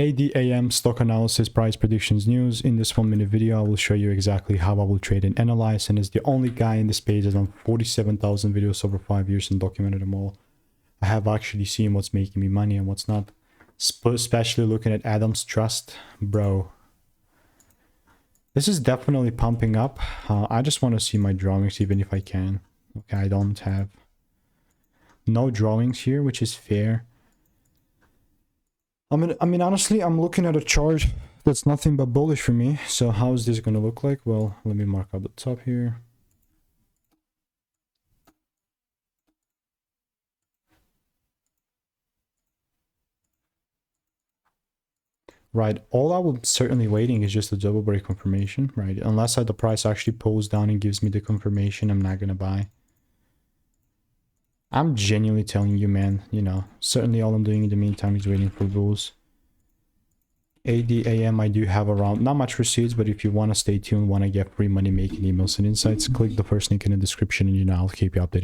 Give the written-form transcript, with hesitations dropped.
ADAM stock analysis price predictions news. In this 1-minute video, I will show you exactly how I will trade and analyze, and as the only guy in this page has done 47,000 videos over 5 years and documented them all, I have actually seen what's making me money and what's not, especially looking at Adamas Trust. Bro, this is definitely pumping up. I just want to see my drawings even if I can. Okay, I don't have no drawings here, which is fair. I mean, honestly, I'm looking at a chart that's nothing but bullish for me. So how is this going to look like? Well, let me mark up the top here. Right, all I will certainly waiting is just a double break confirmation, right? Unless the price actually pulls down and gives me the confirmation, I'm not going to buy. I'm genuinely telling you, man, you know, certainly all I'm doing in the meantime is waiting for bulls. ADAM, I do have around, not much receipts, but if you want to stay tuned, want to get free money making emails and insights, click the first link in the description and you know, I'll keep you updated.